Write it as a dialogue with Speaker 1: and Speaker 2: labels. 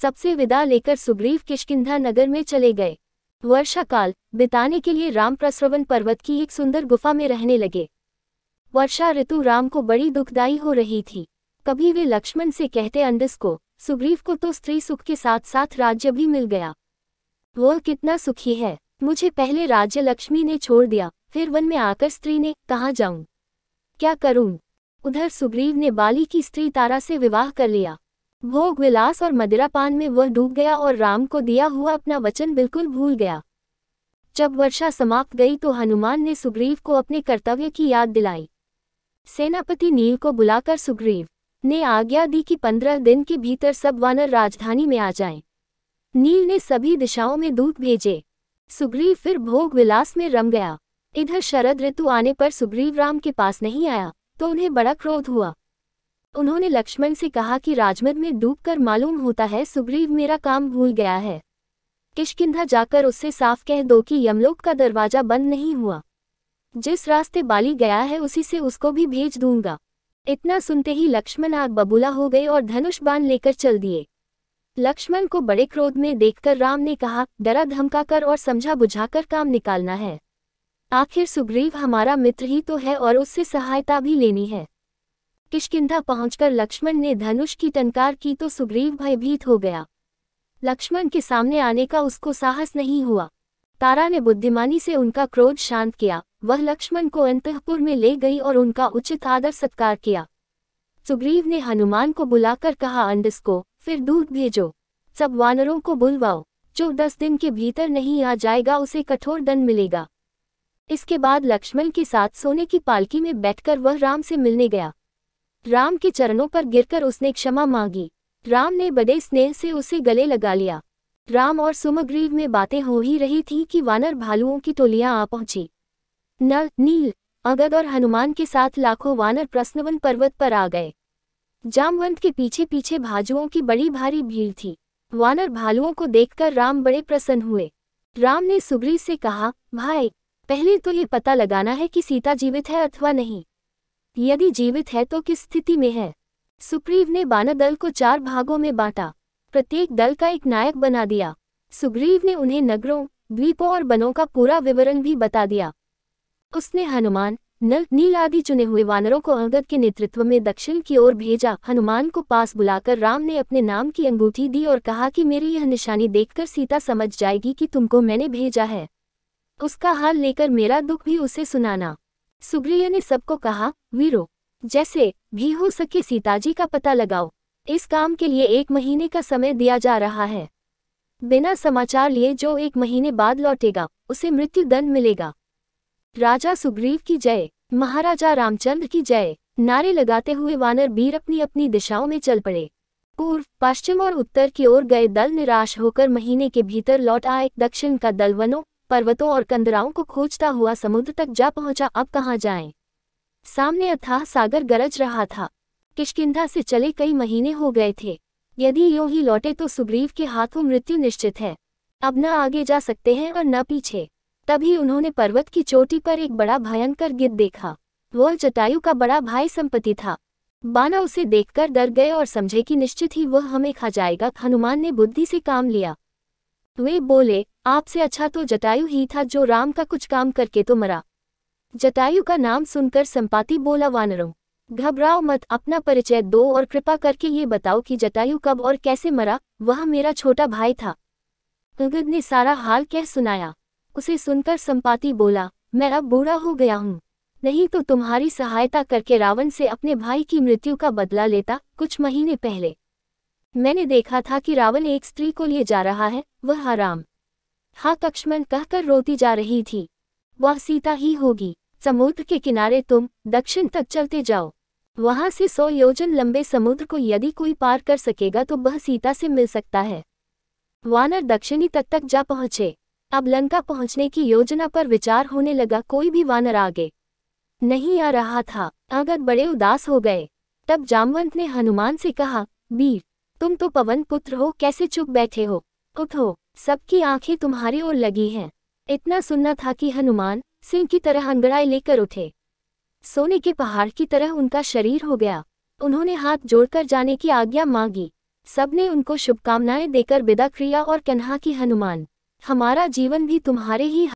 Speaker 1: सबसे विदा लेकर सुग्रीव किष्किंधा नगर में चले गए। वर्षा काल बिताने के लिए राम प्रस्रवण पर्वत की एक सुंदर गुफा में रहने लगे। वर्षा ऋतु राम को बड़ी दुखदायी हो रही थी। कभी वे लक्ष्मण से कहते अंडस को, सुग्रीव को तो स्त्री सुख के साथ साथ राज्य भी मिल गया। वह कितना सुखी है। मुझे पहले राज्य लक्ष्मी ने छोड़ दिया, फिर वन में आकर स्त्री ने, कहाँ जाऊं, क्या करूं। उधर सुग्रीव ने बाली की स्त्री तारा से विवाह कर लिया। भोग विलास और मदिरापान में वह डूब गया और राम को दिया हुआ अपना वचन बिल्कुल भूल गया। जब वर्षा समाप्त गई तो हनुमान ने सुग्रीव को अपने कर्तव्य की याद दिलाई। सेनापति नील को बुलाकर सुग्रीव ने आज्ञा दी कि 15 दिन के भीतर सब वानर राजधानी में आ जाएं। नील ने सभी दिशाओं में दूत भेजे। सुग्रीव फिर भोग विलास में रम गया। इधर शरद ऋतु आने पर सुग्रीव राम के पास नहीं आया तो उन्हें बड़ा क्रोध हुआ। उन्होंने लक्ष्मण से कहा कि राजमद में डूबकर मालूम होता है सुग्रीव मेरा काम भूल गया है। किष्किंधा जाकर उससे साफ कह दो कि यमलोक का दरवाजा बंद नहीं हुआ। जिस रास्ते बाली गया है उसी से उसको भी भेज दूंगा। इतना सुनते ही लक्ष्मण आग बबूला हो गए और धनुष बाण लेकर चल दिए। लक्ष्मण को बड़े क्रोध में देखकर राम ने कहा, डरा धमकाकर और समझा बुझाकर काम निकालना है। आखिर सुग्रीव हमारा मित्र ही तो है और उससे सहायता भी लेनी है। किष्किंधा पहुंचकर लक्ष्मण ने धनुष की टंकार की तो सुग्रीव भयभीत हो गया। लक्ष्मण के सामने आने का उसको साहस नहीं हुआ। तारा ने बुद्धिमानी से उनका क्रोध शांत किया। वह लक्ष्मण को अंतःपुर में ले गई और उनका उचित आदर सत्कार किया। सुग्रीव ने हनुमान को बुलाकर कहा, अंडस को फिर दूध भेजो, सब वानरों को बुलवाओ। जो 10 दिन के भीतर नहीं आ जाएगा उसे कठोर दंड मिलेगा। इसके बाद लक्ष्मण के साथ सोने की पालकी में बैठकर वह राम से मिलने गया। राम के चरणों पर गिरकर उसने क्षमा मांगी। राम ने बड़े स्नेह से उसे गले लगा लिया। राम और सुग्रीव में बातें हो ही रही थी कि वानर भालुओं की टोलियां आ पहुंची। नल, नील, अंगद और हनुमान के साथ लाखों वानर प्रस्रवण पर्वत पर आ गए। जामवंत के पीछे पीछे भालुओं की बड़ी भारी भीड़ थी। वानर भालुओं को देखकर राम बड़े प्रसन्न हुए। राम ने सुग्रीव से कहा, भाई, पहले तो ये पता लगाना है कि सीता जीवित है अथवा नहीं। यदि जीवित है तो किस स्थिति में है। सुग्रीव ने वानर दल को 4 भागों में बांटा, प्रत्येक दल का एक नायक बना दिया। सुग्रीव ने उन्हें नगरों, द्वीपों और वनों का पूरा विवरण भी बता दिया। उसने हनुमान, नल, नील आदि चुने हुए वानरों को अंगद के नेतृत्व में दक्षिण की ओर भेजा। हनुमान को पास बुलाकर राम ने अपने नाम की अंगूठी दी और कहा कि मेरी यह निशानी देखकर सीता समझ जाएगी कि तुमको मैंने भेजा है। उसका हाल लेकर मेरा दुख भी उसे सुनाना। सुग्रीव ने सबको कहा, वीरो, जैसे भी हो सके सीताजी का पता लगाओ। इस काम के लिए 1 महीने का समय दिया जा रहा है। बिना समाचार लिए जो 1 महीने बाद लौटेगा उसे मृत्यु दंड मिलेगा। राजा सुग्रीव की जय, महाराजा रामचंद्र की जय। नारे लगाते हुए वानर वीर अपनी अपनी दिशाओं में चल पड़े। पूर्व, पश्चिम और उत्तर की ओर गए दल निराश होकर महीने के भीतर लौट आए। दक्षिण का दल वनों, पर्वतों और कंदराओं को खोजता हुआ समुद्र तक जा पहुंचा। अब कहाँ जाएं? सामने अथाह सागर गरज रहा था। किष्किंधा से चले कई महीने हो गए थे। यदि यूं ही लौटे तो सुग्रीव के हाथों मृत्यु निश्चित है। अब न आगे जा सकते हैं और न पीछे। तभी उन्होंने पर्वत की चोटी पर एक बड़ा भयंकर गिद्ध देखा। वह जटायु का बड़ा भाई संपत्ति था। बाना उसे देखकर डर गए और समझे कि निश्चित ही वह हमें खा जाएगा। हनुमान ने बुद्धि से काम लिया। वे बोले, आपसे अच्छा तो जटायु ही था जो राम का कुछ काम करके तो मरा। जटायु का नाम सुनकर संपाति बोला, वानरों, घबराओ मत, अपना परिचय दो और कृपा करके ये बताओ कि जटायु कब और कैसे मरा। वह मेरा छोटा भाई था। अंगद ने सारा हाल कह सुनाया। उसे सुनकर संपाति बोला, मैं अब बूढ़ा हो गया हूँ, नहीं तो तुम्हारी सहायता करके रावण से अपने भाई की मृत्यु का बदला लेता। कुछ महीने पहले मैंने देखा था कि रावण एक स्त्री को लिए जा रहा है। वह हराम हा लक्ष्मण कहकर रोती जा रही थी। वह सीता ही होगी। समुद्र के किनारे तुम दक्षिण तक चलते जाओ। वहां से 100 योजन लंबे समुद्र को यदि कोई पार कर सकेगा तो वह सीता से मिल सकता है। वानर दक्षिणी तट तक जा पहुंचे। अब लंका पहुंचने की योजना पर विचार होने लगा। कोई भी वानर आगे नहीं आ रहा था। अंगद बड़े उदास हो गए। तब जामवंत ने हनुमान से कहा, वीर, तुम तो पवन पुत्र हो, कैसे चुप बैठे हो? उठो, सबकी आंखें तुम्हारी ओर लगी हैं। इतना सुनना था कि हनुमान सिंह की तरह अंगड़ाई लेकर उठे। सोने के पहाड़ की तरह उनका शरीर हो गया। उन्होंने हाथ जोड़कर जाने की आज्ञा मांगी। सबने उनको शुभकामनाएं देकर विदा किया और कन्हा की हनुमान, हमारा जीवन भी तुम्हारे ही